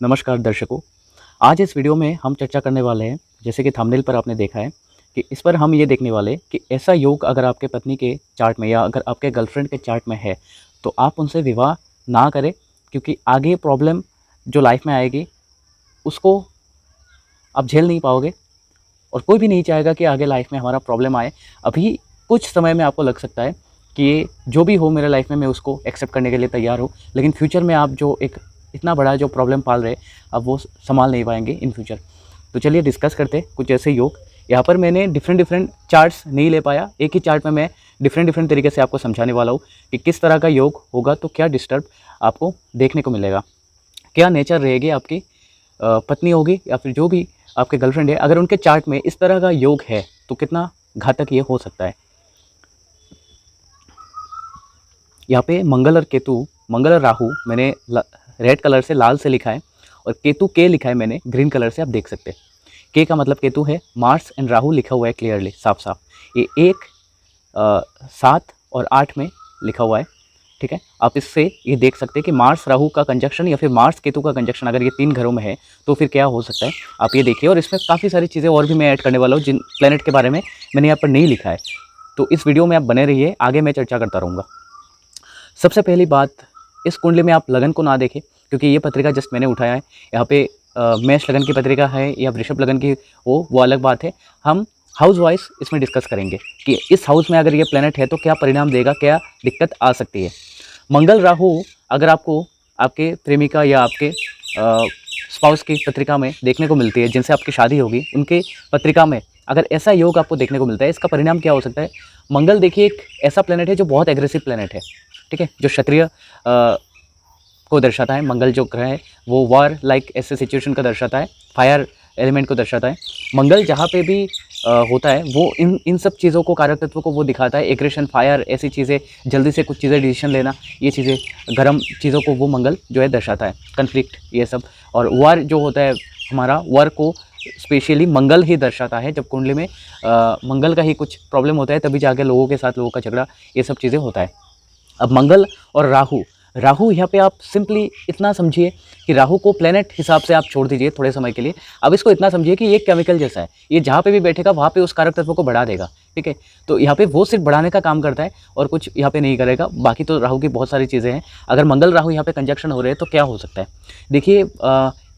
नमस्कार दर्शकों। आज इस वीडियो में हम चर्चा करने वाले हैं, जैसे कि थंबनेल पर आपने देखा है कि इस पर हम ये देखने वाले हैं कि ऐसा योग अगर आपके पत्नी के चार्ट में या अगर आपके गर्लफ्रेंड के चार्ट में है, तो आप उनसे विवाह ना करें, क्योंकि आगे प्रॉब्लम जो लाइफ में आएगी उसको आप झेल नहीं पाओगे और कोई भी नहीं चाहेगा कि आगे लाइफ में हमारा प्रॉब्लम आए। अभी कुछ समय में आपको लग सकता है कि ये जो भी हो मेरे लाइफ में मैं उसको एक्सेप्ट करने के लिए तैयार हूँ, लेकिन फ्यूचर में आप जो एक इतना बड़ा जो प्रॉब्लम पाल रहे अब वो संभाल नहीं पाएंगे इन फ्यूचर। तो चलिए डिस्कस करते हैं कुछ ऐसे योग। यहाँ पर मैंने डिफरेंट चार्ट्स नहीं ले पाया, एक ही चार्ट में मैं डिफरेंट तरीके से आपको समझाने वाला हूँ कि किस तरह का योग होगा तो क्या डिस्टर्ब आपको देखने को मिलेगा, क्या नेचर रहेगी आपकी पत्नी होगी या फिर जो भी आपके गर्लफ्रेंड है, अगर उनके चार्ट में इस तरह का योग है तो कितना घातक ये हो सकता है। यहाँ पे मंगल और केतु, मंगल और राहु मैंने रेड कलर से लाल से लिखा है और केतु के लिखा है मैंने ग्रीन कलर से, आप देख सकते हैं। के का मतलब केतु है, मार्स एंड राहु लिखा हुआ है क्लियरली साफ साफ। ये 1, 7 और 8 में लिखा हुआ है, ठीक है। आप इससे ये देख सकते हैं कि मार्स राहु का कंजक्शन या फिर मार्स केतु का कंजक्शन अगर ये 3 घरों में है तो फिर क्या हो सकता है, आप ये देखिए। और इसमें काफ़ी सारी चीज़ें और भी मैं ऐड करने वाला हूँ जिन प्लैनेट के बारे में मैंने यहाँ पर नहीं लिखा है। तो इस वीडियो में आप बने रहिए, आगे मैं चर्चा करता रहूँगा। सबसे पहली बात, इस कुंडली में आप लगन को ना देखें, क्योंकि ये पत्रिका जस्ट मैंने उठाया है। यहाँ पे मेष लगन की पत्रिका है या वृषभ लगन की वो अलग बात है। हम हाउस वाइज इसमें डिस्कस करेंगे कि इस हाउस में अगर ये प्लेनेट है तो क्या परिणाम देगा, क्या दिक्कत आ सकती है। मंगल राहु अगर आपको आपके प्रेमिका या आपके स्पाउस की पत्रिका में देखने को मिलती है, जिनसे आपकी शादी होगी, उनके पत्रिका में अगर ऐसा योग आपको देखने को मिलता है, इसका परिणाम क्या हो सकता है। मंगल देखिए एक ऐसा प्लेनेट है जो बहुत एग्रेसिव प्लेनेट है, ठीक है, जो क्षत्रिय को दर्शाता है। मंगल जो ग्रह है वो वॉर लाइक ऐसे सिचुएशन का दर्शाता है, फायर एलिमेंट को दर्शाता है। मंगल जहाँ पे भी होता है वो इन सब चीज़ों को, कारक तत्व को वो दिखाता है। एग्रेशन, फायर, ऐसी चीज़ें, जल्दी से कुछ चीज़ें डिसीजन लेना, ये चीज़ें, गर्म चीज़ों को वो मंगल जो है दर्शाता है, कन्फ्लिक्ट ये सब। और वॉर जो होता है हमारा, वॉर को स्पेशली मंगल ही दर्शाता है। जब कुंडली में मंगल का ही कुछ प्रॉब्लम होता है तभी जाके लोगों के साथ लोगों का झगड़ा, ये सब चीज़ें होता है। अब मंगल और राहु यहाँ पे आप सिंपली इतना समझिए कि राहु को प्लेनेट हिसाब से आप छोड़ दीजिए थोड़े समय के लिए। अब इसको इतना समझिए कि ये केमिकल जैसा है, ये जहाँ पे भी बैठेगा वहाँ पे उस कारक तत्व को बढ़ा देगा, ठीक है। तो यहाँ पे वो सिर्फ बढ़ाने का काम करता है और कुछ यहाँ पे नहीं करेगा। बाकी तो राहु की बहुत सारी चीज़ें हैं। अगर मंगल राहु यहाँ पे कंजक्शन हो रहे हैं तो क्या हो सकता है, देखिए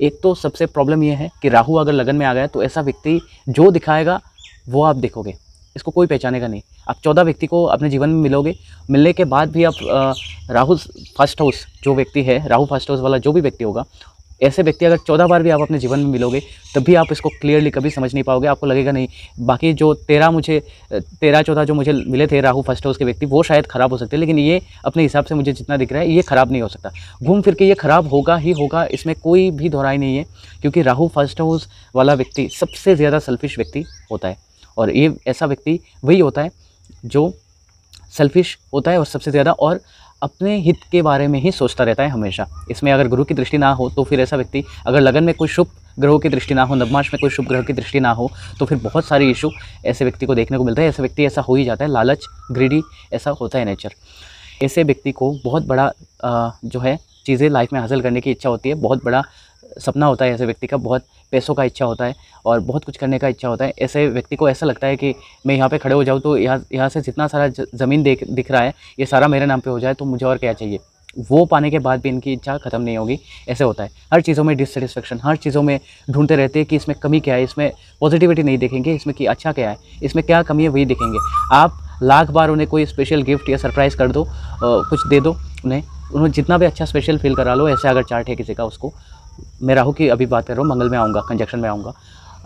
एक तो सबसे प्रॉब्लम ये है कि राहु अगर लगन में आ गया तो ऐसा व्यक्ति जो दिखाएगा वो आप देखोगे, इसको कोई पहचानेगा नहीं। आप 14 व्यक्ति को अपने जीवन में मिलोगे, मिलने के बाद भी आप राहु फर्स्ट हाउस जो व्यक्ति है, राहु फर्स्ट हाउस वाला जो भी व्यक्ति होगा, ऐसे व्यक्ति अगर 14 बार भी आप अपने जीवन में मिलोगे तब भी आप इसको क्लियरली कभी समझ नहीं पाओगे। आपको लगेगा नहीं बाकी जो 13-14 जो मुझे मिले थे राहु फर्स्ट हाउस के व्यक्ति, वो शायद ख़राब हो सकते हैं, लेकिन ये अपने हिसाब से मुझे जितना दिख रहा है ये ख़राब नहीं हो सकता। घूम फिर के ये ख़राब होगा ही होगा, इसमें कोई भी दोहराई नहीं है, क्योंकि राहु फर्स्ट हाउस वाला व्यक्ति सबसे ज़्यादा सेल्फिश व्यक्ति होता है। और ये ऐसा व्यक्ति वही होता है जो सेल्फिश होता है और सबसे ज़्यादा और अपने हित के बारे में ही सोचता रहता है हमेशा। इसमें अगर गुरु की दृष्टि ना हो तो फिर ऐसा व्यक्ति, अगर लगन में कोई शुभ ग्रहों की दृष्टि ना हो, नवमांश में कोई शुभ ग्रह की दृष्टि ना हो, तो फिर बहुत सारे इशू ऐसे व्यक्ति को देखने को मिलता है। ऐसे व्यक्ति ऐसा हो ही जाता है, लालच, ग्रीडी, ऐसा होता है नेचर। ऐसे व्यक्ति को बहुत बड़ा जो है चीज़ें लाइफ में हासिल करने की इच्छा होती है, बहुत बड़ा सपना होता है ऐसे व्यक्ति का, बहुत पैसों का इच्छा होता है और बहुत कुछ करने का इच्छा होता है। ऐसे व्यक्ति को ऐसा लगता है कि मैं यहाँ पे खड़े हो जाऊँ तो यहाँ से जितना सारा ज़मीन दिख रहा है ये सारा मेरे नाम पे हो जाए तो मुझे और क्या चाहिए। वो पाने के बाद भी इनकी इच्छा ख़त्म नहीं होगी, ऐसे होता है। हर चीज़ों में डिससेटिस्फेक्शन, हर चीज़ों में ढूंढते रहते हैं कि इसमें कमी क्या है, इसमें पॉजिटिविटी नहीं देखेंगे, इसमें कि अच्छा क्या है, इसमें क्या कमी है वही देखेंगे। आप लाख बार उन्हें कोई स्पेशल गिफ्ट या सरप्राइज़ कर दो, कुछ दे दो उन्हें जितना भी अच्छा स्पेशल फील करा लो। ऐसे अगर चार्ट है किसी का, उसको, मैं राहु की अभी बात कर रहा हूँ, मंगल में आऊँगा, कंजक्शन में आऊँगा,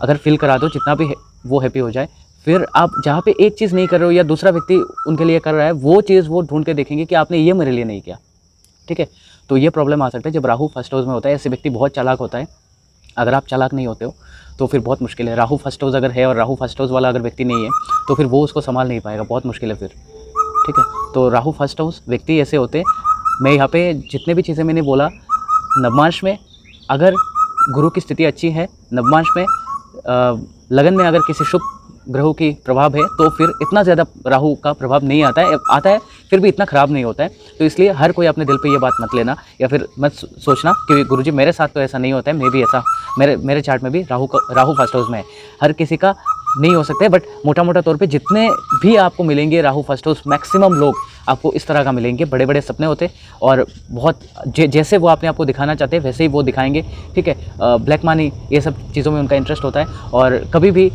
अगर फील करा दो जितना भी वो हैप्पी हो जाए। फिर आप जहाँ पे एक चीज़ नहीं कर रहे हो या दूसरा व्यक्ति उनके लिए कर रहा है, वो चीज़ वो ढूंढ के देखेंगे कि आपने ये मेरे लिए नहीं किया, ठीक है। तो ये प्रॉब्लम आ सकता है जब राहु फर्स्ट हाउस में होता है। ऐसे व्यक्ति बहुत चालाक होता है, अगर आप चालाक नहीं होते हो तो फिर बहुत मुश्किल है। राहु फर्स्ट हाउस अगर है और राहु फर्स्ट हाउस वाला अगर व्यक्ति नहीं है तो फिर वो उसको संभाल नहीं पाएगा, बहुत मुश्किल है फिर, ठीक है। तो राहु फर्स्ट हाउस व्यक्ति ऐसे होते हैं। मैं यहाँ पे जितने भी चीज़ें मैंने बोला, नवमांश में अगर गुरु की स्थिति अच्छी है, नवमांश में लगन में अगर किसी शुभ ग्रहों की प्रभाव है तो फिर इतना ज़्यादा राहु का प्रभाव नहीं आता है फिर भी इतना ख़राब नहीं होता है। तो इसलिए हर कोई अपने दिल पे ये बात मत लेना या फिर मत सोचना कि गुरुजी मेरे साथ तो ऐसा नहीं होता है, मैं भी ऐसा, मेरे चार्ट में भी राहु फर्स्ट हाउस में है। हर किसी का नहीं हो सकता है, बट मोटा मोटा तौर पे जितने भी आपको मिलेंगे राहु फर्स्ट हाउस, मैक्सिमम लोग आपको इस तरह का मिलेंगे। बड़े बड़े सपने होते और बहुत जैसे वो अपने आपको दिखाना चाहते हैं वैसे ही वो दिखाएंगे, ठीक है। ब्लैक मनी ये सब चीज़ों में उनका इंटरेस्ट होता है और कभी भी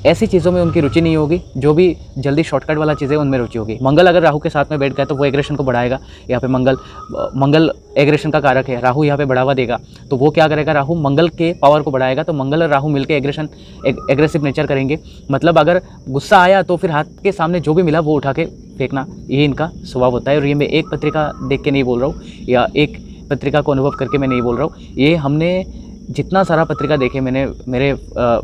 ऐसी चीज़ों में उनकी रुचि नहीं होगी जो भी जल्दी शॉर्टकट वाला चीज़ें उनमें रुचि होगी। मंगल अगर राहु के साथ में बैठ गया तो वो एग्रेशन को बढ़ाएगा। यहाँ पे मंगल एग्रेशन का कारक है, राहु यहाँ पे बढ़ावा देगा। तो वो क्या करेगा, राहु मंगल के पावर को बढ़ाएगा। तो मंगल और राहु मिलकर एग्रेसिव नेचर करेंगे। मतलब अगर गुस्सा आया तो फिर हाथ के सामने जो भी मिला वो उठा के फेंकना, ये इनका स्वभाव होता है। और ये मैं एक पत्रिका देख के नहीं बोल रहा हूँ या एक पत्रिका को अनुभव करके मैं नहीं बोल रहा हूँ, ये हमने जितना सारा पत्रिका देखे, मैंने, मेरे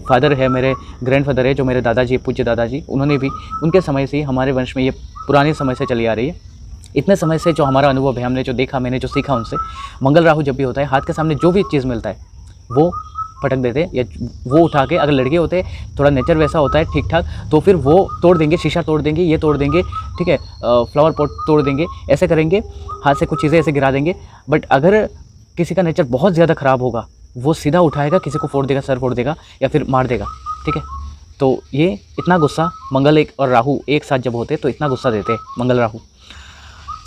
फादर है, मेरे ग्रैंडफादर है जो मेरे दादाजी, पूज्य दादाजी, उन्होंने भी, उनके समय से ही हमारे वंश में ये पुराने समय से चली आ रही है। इतने समय से जो हमारा अनुभव है, हमने जो देखा, मैंने जो सीखा उनसे, मंगल राहु जब भी होता है हाथ के सामने जो भी चीज़ मिलता है वो पटक देते या वो उठा के, अगर लड़के होते थोड़ा नेचर वैसा होता है ठीक ठाक, तो फिर वो तोड़ देंगे, शीशा तोड़ देंगे, ये तोड़ देंगे, ठीक है, फ्लावर पॉट तोड़ देंगे, ऐसे करेंगे, हाथ से कुछ चीज़ें ऐसे गिरा देंगे। बट अगर किसी का नेचर बहुत ज़्यादा ख़राब होगा, वो सीधा उठाएगा, किसी को फोड़ देगा, सर फोड़ देगा या फिर मार देगा, ठीक है। तो ये इतना गुस्सा मंगल एक और राहु एक साथ जब होते तो इतना गुस्सा देते हैं मंगल राहु।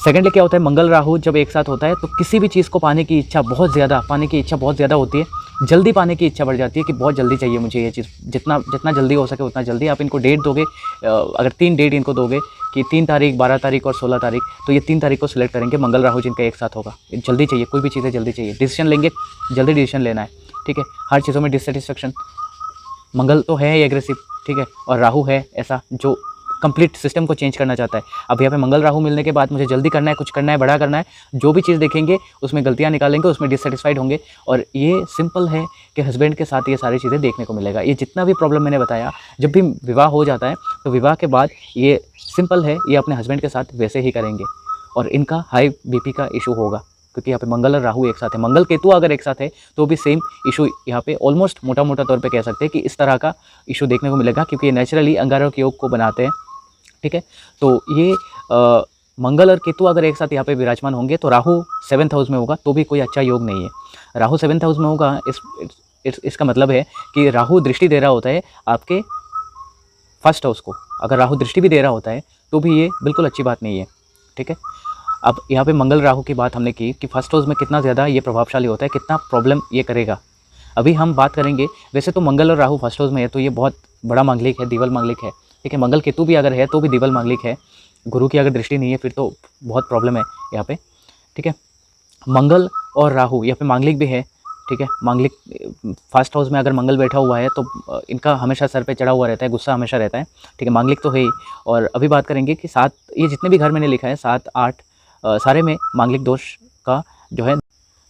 सेकेंडली क्या होता है, मंगल राहु जब एक साथ होता है तो किसी भी चीज़ को पाने की इच्छा बहुत ज़्यादा होती है, जल्दी पाने की इच्छा बढ़ जाती है कि बहुत जल्दी चाहिए मुझे ये चीज़, जितना जल्दी हो सके उतना जल्दी। आप इनको डेट दोगे, अगर 3 डेट इनको दोगे कि 3 तारीख, 12 तारीख और 16 तारीख, तो ये 3 तारीख को सिलेक्ट करेंगे मंगल राहु जिनका एक साथ होगा। जल्दी चाहिए, कोई भी चीज़ें जल्दी चाहिए, डिसीजन लेंगे, जल्दी डिसीजन लेना है, ठीक है। हर चीज़ों में डिससेटिस्फेक्शन, मंगल तो है ही एग्रेसिव, ठीक है, और राहु है ऐसा जो कंप्लीट सिस्टम को चेंज करना चाहता है। अब यहाँ पे मंगल राहु मिलने के बाद मुझे जल्दी करना है, कुछ करना है, बड़ा करना है, जो भी चीज़ देखेंगे उसमें गलतियाँ निकालेंगे, उसमें डिससेटिस्फाइड होंगे। और ये सिंपल है कि हस्बैंड के साथ ये सारी चीज़ें देखने को मिलेगा। ये जितना भी प्रॉब्लम मैंने बताया, जब भी विवाह हो जाता है तो विवाह के बाद ये सिंपल है, ये अपने हस्बैंड के साथ वैसे ही करेंगे और इनका हाई बीपी का इशू होगा, क्योंकि यहाँ पे मंगल और राहु एक साथ है। मंगल केतु अगर एक साथ है तो भी सेम इशू यहाँ पे ऑलमोस्ट मोटा तौर पे कह सकते हैं कि इस तरह का इशू देखने को मिलेगा, क्योंकि ये नेचुरली अंगारक योग को बनाते हैं, ठीक है। तो ये मंगल और केतु अगर एक साथ यहाँ पे विराजमान होंगे तो राहु 7th हाउस में होगा तो भी कोई अच्छा योग नहीं है। राहु 7th हाउस में होगा, इसका मतलब है कि राहु दृष्टि दे रहा होता है आपके फर्स्ट हाउस को। अगर राहु दृष्टि भी दे रहा होता है तो भी ये बिल्कुल अच्छी बात नहीं है, ठीक है। अब यहाँ पे मंगल राहु की बात हमने की कि फर्स्ट हाउस में कितना ज़्यादा ये प्रभावशाली होता है, कितना प्रॉब्लम ये करेगा, अभी हम बात करेंगे। वैसे तो मंगल और राहु फर्स्ट हाउस में है तो ये बहुत बड़ा मांगलिक है, दिवल मांगलिक है, ठीक है। मंगल केतु भी अगर है तो भी दिवल मांगलिक है, गुरु की अगर दृष्टि नहीं है फिर तो बहुत प्रॉब्लम है यहाँ पे, ठीक है। मंगल और राहु यहाँ पे मांगलिक भी है, ठीक है। मांगलिक फर्स्ट हाउस में अगर मंगल बैठा हुआ है तो इनका हमेशा सर पे चढ़ा हुआ रहता है, गुस्सा हमेशा रहता है, ठीक है। मांगलिक तो है ही। और अभी बात करेंगे कि 7, ये जितने भी घर मैंने लिखा है 7, 8 सारे में मांगलिक दोष का जो है।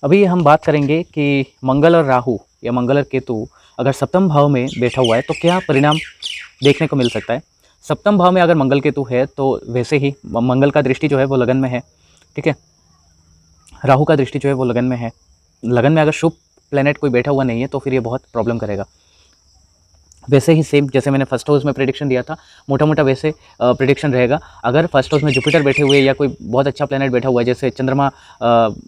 अभी हम बात करेंगे कि मंगल और राहु या मंगल और केतु अगर सप्तम भाव में बैठा हुआ है तो क्या परिणाम देखने को मिल सकता है। सप्तम भाव में अगर मंगल केतु है तो वैसे ही मंगल का दृष्टि जो है वो लगन में है, ठीक है। राहु का दृष्टि जो है वो लगन में है। लगन में अगर शुभ प्लेनेट कोई बैठा हुआ नहीं है तो फिर ये बहुत प्रॉब्लम करेगा। वैसे ही सेम जैसे मैंने फर्स्ट हाउस में प्रेडिक्शन दिया था, मोटा वैसे प्रेडिक्शन रहेगा। अगर फर्स्ट हाउस में जुपिटर बैठे हुए या कोई बहुत अच्छा प्लेनेट बैठा हुआ है, जैसे चंद्रमा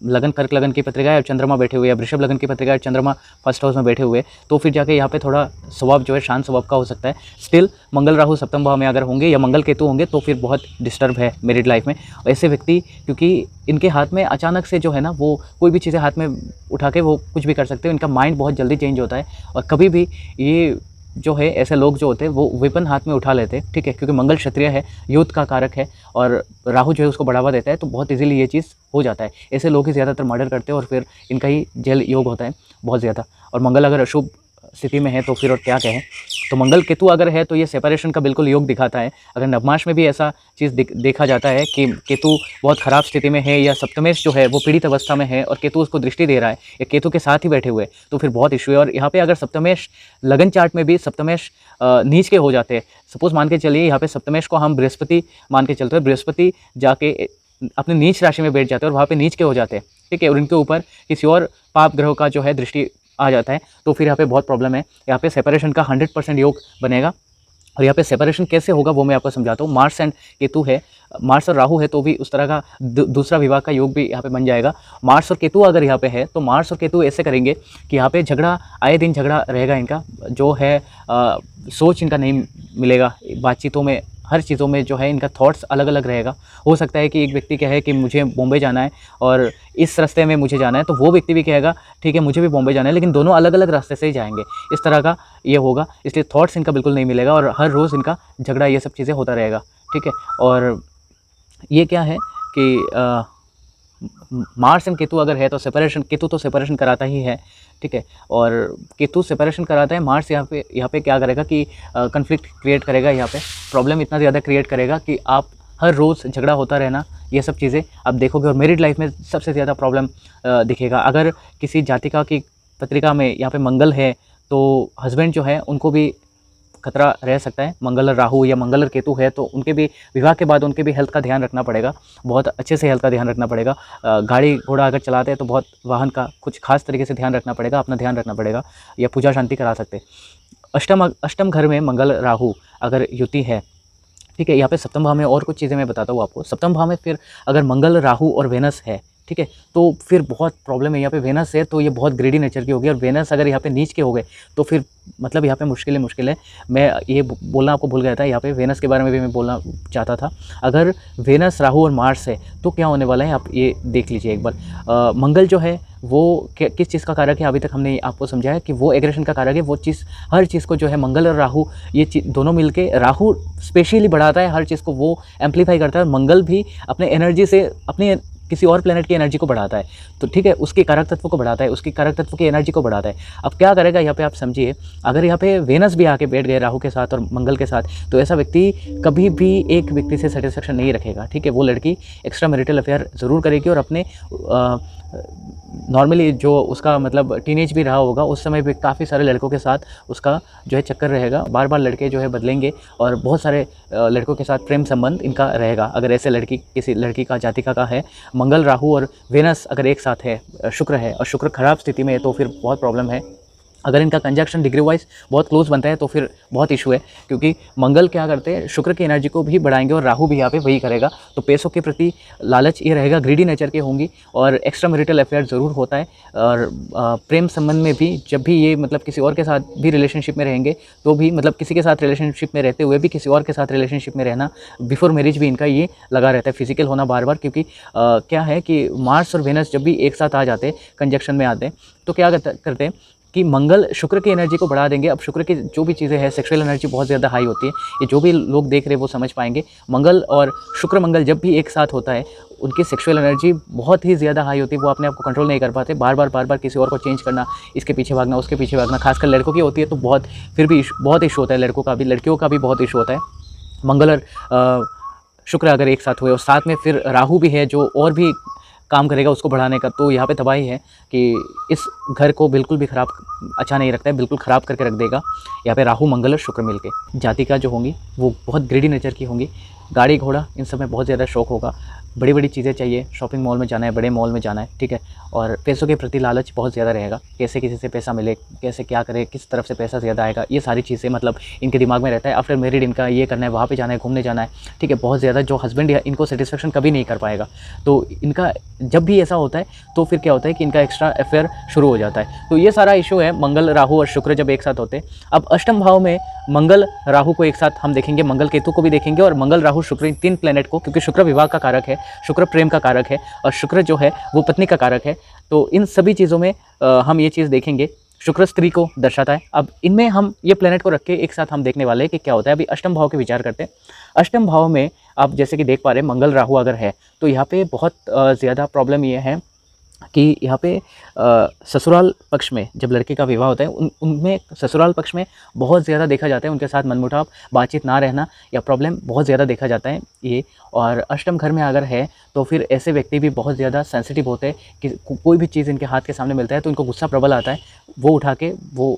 लगन, कर्क लगन की पत्रिका है और चंद्रमा बैठे हुए, या वृषभ लगन की पत्रिका है चंद्रमा फर्स्ट हाउस में बैठे हुए, तो फिर जाके यहाँ पे थोड़ा स्वभाव जो है शांत स्वभाव का हो सकता है। स्टिल मंगल राहु सप्तम भाव में अगर होंगे या मंगल केतु होंगे तो फिर बहुत डिस्टर्ब है मैरिड लाइफ में ऐसे व्यक्ति, क्योंकि इनके हाथ में अचानक से जो है ना वो कोई भी चीज़ें हाथ में उठा के वो कुछ भी कर सकते हो। इनका माइंड बहुत जल्दी चेंज होता है और कभी भी ये जो है ऐसे लोग जो होते हैं वो वेपन हाथ में उठा लेते हैं, ठीक है, क्योंकि मंगल क्षत्रिय है, युद्ध का कारक है और राहु जो है उसको बढ़ावा देता है, तो बहुत इजीली ये चीज़ हो जाता है। ऐसे लोग ही ज़्यादातर मर्डर करते हैं और फिर इनका ही जेल योग होता है बहुत ज़्यादा। और मंगल अगर अशुभ स्थिति में है तो फिर और क्या कहें। तो मंगल केतु अगर है तो ये सेपरेशन का बिल्कुल योग दिखाता है। अगर नवमाश में भी ऐसा चीज़ देखा जाता है कि केतु बहुत ख़राब स्थिति में है या सप्तमेश जो है वो पीड़ित अवस्था में है और केतु उसको दृष्टि दे रहा है या केतु के साथ ही बैठे हुए, तो फिर बहुत इशू है। और यहाँ पे अगर सप्तमेश लगन चार्ट में भी सप्तमेश नीच के हो जाते हैं, सपोज मान के चलिए यहाँ पे सप्तमेश को हम बृहस्पति मान के चलते हैं, बृहस्पति जाके अपने नीच राशि में बैठ जाते हैं और वहाँ पे नीच के हो जाते हैं, ठीक है, और इनके ऊपर किसी और पाप ग्रह का जो है दृष्टि आ जाता है, तो फिर यहाँ पे बहुत प्रॉब्लम है। यहाँ पे सेपरेशन का 100% योग बनेगा और यहाँ पे सेपरेशन कैसे होगा वो मैं आपको समझाता हूँ। मार्स एंड केतु है, मार्स और राहु है तो भी उस तरह का दूसरा विवाह का योग भी यहाँ पे बन जाएगा। मार्स और केतु अगर यहाँ पे है तो मार्स और केतु ऐसे करेंगे कि यहाँ पे झगड़ा, आए दिन झगड़ा रहेगा इनका, जो है सोच इनका नहीं मिलेगा बातचीतों में, हर चीज़ों में जो है इनका थॉट्स अलग अलग रहेगा। हो सकता है कि एक व्यक्ति कहे कि मुझे बॉम्बे जाना है और इस रास्ते में मुझे जाना है, तो वो व्यक्ति भी कहेगा ठीक है मुझे भी बॉम्बे जाना है, लेकिन दोनों अलग अलग रास्ते से ही जाएंगे, इस तरह का ये होगा। इसलिए थॉट्स इनका बिल्कुल नहीं मिलेगा और हर रोज़ इनका झगड़ा ये सब चीज़ें होता रहेगा, ठीक है। और ये क्या है कि मार्स एंड केतु अगर है तो सेपरेशन, केतु तो सेपरेशन कराता ही है, ठीक है। और केतु सेपरेशन कराता है, मार्स यहाँ पे क्या करेगा कि कन्फ्लिक्ट क्रिएट करेगा, यहाँ पे प्रॉब्लम इतना ज़्यादा क्रिएट करेगा कि आप हर रोज़ झगड़ा होता रहना, ये सब चीज़ें आप देखोगे। और मैरिड लाइफ में सबसे ज़्यादा प्रॉब्लम दिखेगा। अगर किसी जातिका की पत्रिका में यहाँ पे मंगल है तो हस्बैंड जो है उनको भी खतरा रह सकता है। मंगल और राहु या मंगल और केतु है तो उनके भी विवाह के बाद उनके भी हेल्थ का ध्यान रखना पड़ेगा, बहुत अच्छे से हेल्थ का ध्यान रखना पड़ेगा। गाड़ी घोड़ा अगर चलाते हैं तो बहुत वाहन का कुछ खास तरीके से ध्यान रखना पड़ेगा, अपना ध्यान रखना पड़ेगा, या पूजा शांति करा सकते। अष्टम घर में मंगल राहु अगर युति है, ठीक है। यहाँ पे सप्तम भाव में और कुछ चीज़ें मैं बताता हूँ आपको। सप्तम भाव में फिर अगर मंगल राहु और वेनस है, ठीक है, तो फिर बहुत प्रॉब्लम है। यहाँ पे वेनस है तो ये बहुत ग्रेडी नेचर की होगी, और वेनस अगर यहाँ पे नीच के हो गए तो फिर मतलब यहाँ पे मुश्किल है। मैं ये बोलना आपको भूल गया था, यहाँ पे वेनस के बारे में भी मैं बोलना चाहता था। अगर वेनस राहु और मार्स है तो क्या होने वाला है आप ये देख लीजिए एक बार। मंगल जो है वो किस चीज़ का कारक है, अभी तक हमने आपको समझाया कि वो एग्रेशन का कारक है। वो चीज़, हर चीज़ को जो है मंगल और राहु ये दोनों मिलके, राहु स्पेशली बढ़ाता है हर चीज़ को, वो एम्पलीफाई करता है। मंगल भी अपने एनर्जी से अपने किसी और प्लेनेट की एनर्जी को बढ़ाता है, तो ठीक है, उसके कारक तत्व को बढ़ाता है, उसकी कारक तत्व की एनर्जी को बढ़ाता है। अब क्या करेगा यहाँ पे आप समझिए, अगर यहाँ पे वेनस भी आके बैठ गए राहु के साथ और मंगल के साथ, तो ऐसा व्यक्ति कभी भी एक व्यक्ति से सेटिस्फेक्शन नहीं रखेगा, ठीक है। वो लड़की एक्स्ट्रा मैरिटल अफेयर ज़रूर करेगी और अपने नॉर्मली जो उसका मतलब टीनेज भी रहा होगा उस समय भी काफ़ी सारे लड़कों के साथ उसका जो है चक्कर रहेगा, बार बार लड़के जो है बदलेंगे और बहुत सारे लड़कों के साथ प्रेम संबंध इनका रहेगा। अगर ऐसे लड़की किसी लड़की का जातिका का है, मंगल राहु और वेनस अगर एक साथ है, शुक्र है और शुक्र खराब स्थिति में है, तो फिर बहुत प्रॉब्लम है। अगर इनका कंजक्शन डिग्री वाइज बहुत क्लोज बनता है तो फिर बहुत इशू है, क्योंकि मंगल क्या करते हैं, शुक्र की एनर्जी को भी बढ़ाएंगे और राहु भी यहाँ पे वही करेगा। तो पैसों के प्रति लालच ये रहेगा, ग्रीडी नेचर के होंगी और एक्स्ट्रा मैरिटल अफेयर ज़रूर होता है। और प्रेम संबंध में भी जब भी ये मतलब किसी और के साथ भी रिलेशनशिप में रहेंगे तो भी मतलब किसी के साथ रिलेशनशिप में रहते हुए भी किसी और के साथ रिलेशनशिप में रहना, बिफोर मैरिज भी इनका ये लगा रहता है, फिजिकल होना बार बार। क्योंकि क्या है कि मार्स और वेनस जब भी एक साथ आ जाते हैं, कंजक्शन में आते हैं, तो क्या करते हैं कि मंगल शुक्र की एनर्जी को बढ़ा देंगे। अब शुक्र की जो भी चीज़ें हैं, सेक्सुअल एनर्जी बहुत ज़्यादा हाई होती है, ये जो भी लोग देख रहे हैं वो समझ पाएंगे। मंगल और शुक्र मंगल जब भी एक साथ होता है, उनकी सेक्सुअल एनर्जी बहुत ही ज़्यादा हाई होती है, वो अपने आप को कंट्रोल नहीं कर पाते, बार बार किसी और को चेंज करना, इसके पीछे भागना, उसके पीछे भागना। खासकर लड़कों की होती है तो बहुत फिर भी बहुत इशू होता है, लड़कों का भी, लड़कियों का भी बहुत इशू होता है। मंगल और शुक्र अगर एक साथ हुए और साथ में फिर राहु भी है जो और भी काम करेगा उसको बढ़ाने का, तो यहाँ पे तबाही है कि इस घर को बिल्कुल भी ख़राब अच्छा नहीं रखता है, बिल्कुल ख़राब करके रख देगा। यहाँ पे राहु मंगल और शुक्र मिलके जातिका जो होंगी वो बहुत ग्रीडी नेचर की होंगी, गाड़ी घोड़ा इन सब में बहुत ज़्यादा शौक होगा, बड़ी बड़ी चीज़ें चाहिए, शॉपिंग मॉल में जाना है, बड़े मॉल में जाना है, ठीक है। और पैसों के प्रति लालच बहुत ज़्यादा रहेगा, कैसे किसी से पैसा मिले, कैसे क्या करे, किस तरफ से पैसा ज़्यादा आएगा, ये सारी चीज़ें मतलब इनके दिमाग में रहता है। आफ्टर मैरिड इनका ये करना है, वहाँ पे जाना है, घूमने जाना है, ठीक है, बहुत ज़्यादा। जो हस्बैंड है इनको सेटिस्फेक्शन कभी नहीं कर पाएगा, तो इनका जब भी ऐसा होता है तो फिर क्या होता है कि इनका एक्स्ट्रा अफेयर शुरू हो जाता है। तो ये सारा इशू है मंगल राहु और शुक्र जब एक साथ होते हैं। अब अष्टम भाव में मंगल राहु को एक साथ हम देखेंगे, मंगल केतु को भी देखेंगे और मंगल राहु शुक्र, इन तीन प्लेनेट को, क्योंकि शुक्र विवाह का कारक है, शुक्र प्रेम का कारक है और शुक्र जो है वो पत्नी का कारक है। तो इन सभी चीज़ों में हम ये चीज़ देखेंगे, शुक्र स्त्री को दर्शाता है। अब इनमें हम ये प्लेनेट को रख के एक साथ हम देखने वाले हैं कि क्या होता है। अभी अष्टम भाव के विचार करते हैं। अष्टम भाव में आप जैसे कि देख पा रहे हैं मंगल राहु अगर है तो यहाँ पे बहुत ज़्यादा प्रॉब्लम ये है कि यहाँ पे ससुराल पक्ष में जब लड़के का विवाह होता है उनमें ससुराल पक्ष में बहुत ज़्यादा देखा जाता है, उनके साथ मनमुटाव, बातचीत ना रहना या प्रॉब्लम बहुत ज़्यादा देखा जाता है ये। और अष्टम घर में अगर है तो फिर ऐसे व्यक्ति भी बहुत ज़्यादा सेंसिटिव होते हैं कि कोई भी चीज़ इनके हाथ के सामने मिलता है तो इनको गुस्सा प्रबल आता है, वो उठा के वो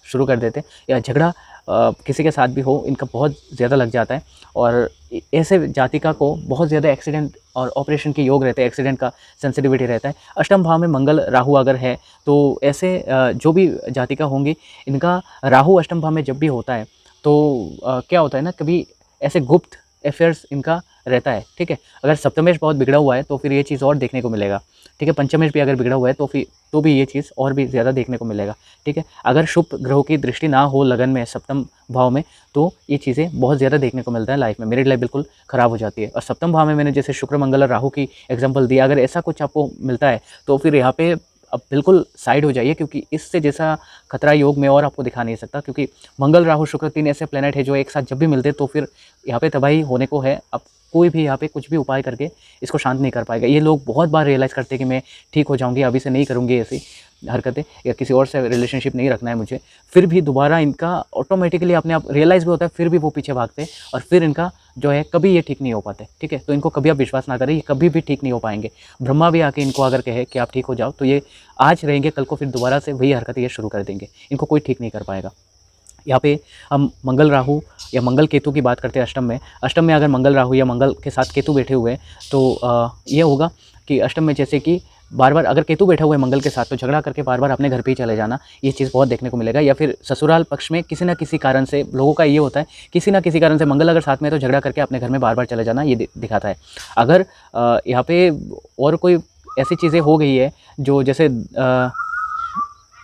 शुरू कर देते हैं, या झगड़ा किसी के साथ भी हो इनका बहुत ज़्यादा लग जाता है। और ऐसे जातिका को बहुत ज़्यादा एक्सीडेंट और ऑपरेशन के योग रहते हैं, एक्सीडेंट का सेंसिटिविटी रहता है। अष्टम भाव में मंगल राहु अगर है तो ऐसे जो भी जातिका होंगी इनका राहु अष्टम भाव में जब भी होता है तो क्या होता है ना, कभी ऐसे गुप्त अफेयर्स इनका रहता है, ठीक है। अगर सप्तमेश बहुत बिगड़ा हुआ है तो फिर ये चीज़ और देखने को मिलेगा, ठीक है। पंचमेश भी अगर बिगड़ा हुआ है तो फिर तो भी ये चीज़ और भी ज़्यादा देखने को मिलेगा, ठीक है। अगर शुभ ग्रहों की दृष्टि ना हो लगन में, सप्तम भाव में, तो ये चीज़ें बहुत ज़्यादा देखने को मिलता है लाइफ में, मेरी लाइफ बिल्कुल ख़राब हो जाती है। और सप्तम भाव में मैंने जैसे शुक्र मंगल और राहु की एग्जाम्पल दिया, अगर ऐसा कुछ आपको मिलता है तो फिर यहाँ पे अब बिल्कुल साइड हो जाइए, क्योंकि इससे जैसा खतरा योग में और आपको दिखा नहीं सकता। क्योंकि मंगल राहु शुक्र 3 ऐसे प्लेनेट है जो एक साथ जब भी मिलते हैं तो फिर यहाँ पे तबाही होने को है। अब कोई भी यहाँ पे कुछ भी उपाय करके इसको शांत नहीं कर पाएगा। ये लोग बहुत बार रियलाइज़ करते हैं कि मैं ठीक हो जाऊंगी, अभी से नहीं करूँगी ऐसी हरकतें, या किसी और से रिलेशनशिप नहीं रखना है मुझे, फिर भी दोबारा इनका ऑटोमेटिकली अपने आप रियलाइज़ भी होता है, फिर भी वो पीछे भागते हैं और फिर इनका जो है कभी ये ठीक नहीं हो पाते, ठीक है। तो इनको कभी आप विश्वास ना करें, ये कभी भी ठीक नहीं हो पाएंगे। ब्रह्मा भी आके इनको अगर कहे कि आप ठीक हो जाओ तो ये आज रहेंगे, कल को फिर दोबारा से वही हरकतें ये शुरू कर देंगे, इनको कोई ठीक नहीं कर पाएगा। यहाँ पे हम मंगल राहु या मंगल केतु की बात करते हैं अष्टम में अगर मंगल राहु या मंगल के साथ केतु बैठे हुए हैं तो ये होगा कि अष्टम में जैसे कि बार बार अगर केतु बैठा हुआ है मंगल के साथ तो झगड़ा करके बार बार अपने घर पे ही चले जाना, ये चीज़ बहुत देखने को मिलेगा। या फिर ससुराल पक्ष में किसी ना किसी कारण से लोगों का ये होता है, किसी ना किसी कारण से मंगल अगर साथ में है तो झगड़ा करके अपने घर में बार बार चले जाना, ये दिखाता है। अगर यहाँ पे और कोई ऐसी चीज़ें हो गई है जो जैसे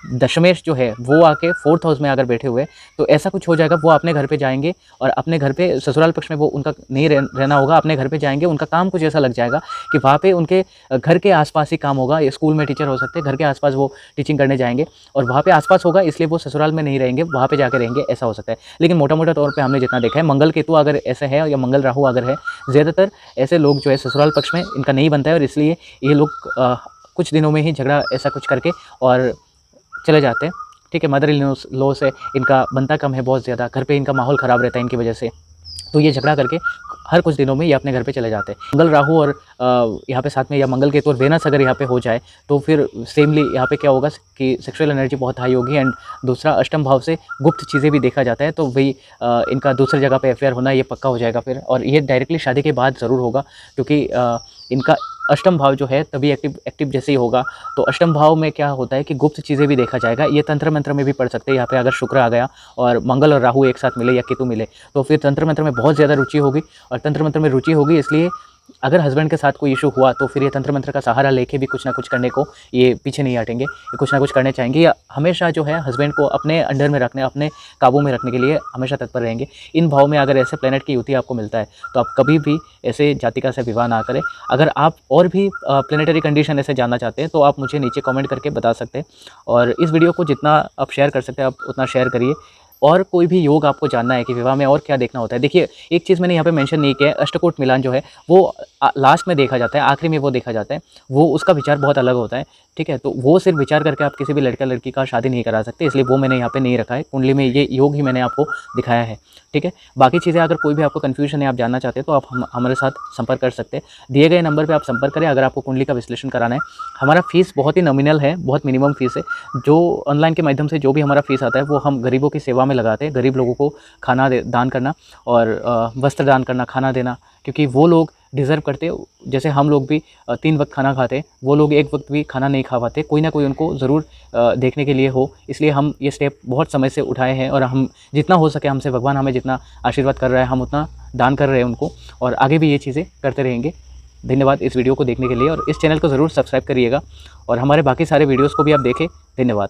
दशमेश जो है वो आके 4th हाउस में अगर बैठे हुए तो ऐसा कुछ हो जाएगा, वो अपने घर पे जाएंगे और अपने घर पे ससुराल पक्ष में वो उनका नहीं रहना होगा, अपने घर पे जाएंगे, उनका काम कुछ ऐसा लग जाएगा कि वहाँ पे उनके घर के आसपास ही काम होगा। स्कूल में टीचर हो सकते हैं, घर के आसपास वो टीचिंग करने जाएंगे और वहाँ पे आसपास होगा, इसलिए वो ससुराल में नहीं रहेंगे, वहाँ पे जाके रहेंगे, ऐसा हो सकता है। लेकिन मोटा मोटा तौर पर हमने जितना देखा है, मंगल केतु अगर ऐसे है या मंगल राहु अगर है, ज़्यादातर ऐसे लोग जो है ससुराल पक्ष में इनका नहीं बनता है और इसलिए ये लोग कुछ दिनों में ही झगड़ा ऐसा कुछ करके और चले जाते हैं, ठीक है। मदर इन लॉ से इनका बनता कम है बहुत ज़्यादा, घर पे इनका माहौल ख़राब रहता है इनकी वजह से, तो ये झगड़ा करके हर कुछ दिनों में ये अपने घर पे चले जाते हैं। मंगल राहु और यहाँ पे साथ में या मंगल केतु और वेनस अगर यहाँ पे हो जाए तो फिर सेमली यहाँ पे क्या होगा कि सेक्सुअल एनर्जी बहुत हाई होगी। एंड दूसरा, अष्टम भाव से गुप्त चीज़ें भी देखा जाता है, तो वही इनका दूसरी जगह पे अफेयर होना ये पक्का हो जाएगा फिर, और ये डायरेक्टली शादी के बाद ज़रूर होगा, क्योंकि इनका अष्टम भाव जो है तभी एक्टिव जैसे ही होगा। तो अष्टम भाव में क्या होता है कि गुप्त चीज़ें भी देखा जाएगा। ये तंत्र मंत्र में भी पढ़ सकते हैं, यहाँ पे अगर शुक्र आ गया और मंगल और राहु एक साथ मिले या केतु मिले तो फिर तंत्र मंत्र में बहुत ज़्यादा रुचि होगी, और तंत्र मंत्र में रुचि होगी इसलिए अगर हस्बैंड के साथ कोई इशू हुआ तो फिर ये तंत्र मंत्र का सहारा लेके भी कुछ ना कुछ करने को ये पीछे नहीं हटेंगे, ये कुछ ना कुछ करने चाहेंगे, या हमेशा जो है हस्बैंड को अपने अंडर में रखने, अपने काबू में रखने के लिए हमेशा तत्पर रहेंगे। इन भाव में अगर ऐसे प्लेनेट की युति आपको मिलता है तो आप कभी भी ऐसे जातिका से विवाह ना करें। अगर आप और भी प्लेनेटरी कंडीशन ऐसे जानना चाहते हैं तो आप मुझे नीचे कमेंट करके बता सकते हैं, और इस वीडियो को जितना आप शेयर कर सकते हैं आप उतना शेयर करिए। और कोई भी योग आपको जानना है कि विवाह में और क्या देखना होता है, देखिए एक चीज़ मैंने यहाँ पे मेंशन नहीं किया है, अष्टकूट मिलान जो है वो लास्ट में देखा जाता है, आखिरी में वो देखा जाता है, वो उसका विचार बहुत अलग होता है, ठीक है। तो वो सिर्फ विचार करके आप किसी भी लड़का लड़की का शादी नहीं करा सकते, इसलिए वो मैंने यहाँ पे नहीं रखा है। कुंडली में ये योग ही मैंने आपको दिखाया है, ठीक है। बाकी चीज़ें अगर कोई भी आपको कन्फ्यूजन है, आप जानना चाहते हैं तो आप हमारे साथ संपर्क कर सकते हैं। दिए गए नंबर पर आप संपर्क करें अगर आपको कुंडली का विश्लेषण कराना है। हमारा फीस बहुत ही नॉमिनल है, बहुत मिनिमम फीस है। जो ऑनलाइन के माध्यम से जो भी हमारा फीस आता है वो हम गरीबों की सेवा में लगाते हैं, गरीब लोगों को खाना दान करना और वस्त्र दान करना, खाना देना, क्योंकि वो लोग डिज़र्व करते हैं। जैसे हम लोग भी 3 वक्त खाना खाते हैं, वो लोग एक वक्त भी खाना नहीं खा पाते, कोई ना कोई उनको ज़रूर देखने के लिए हो, इसलिए हम ये स्टेप बहुत समय से उठाए हैं। और हम जितना हो सके, हमसे भगवान हमें जितना आशीर्वाद कर रहा है हम उतना दान कर रहे हैं उनको, और आगे भी ये चीज़ें करते रहेंगे। धन्यवाद इस वीडियो को देखने के लिए, और इस चैनल को ज़रूर सब्सक्राइब करिएगा और हमारे बाकी सारे वीडियोज़ को भी आप देखें। धन्यवाद।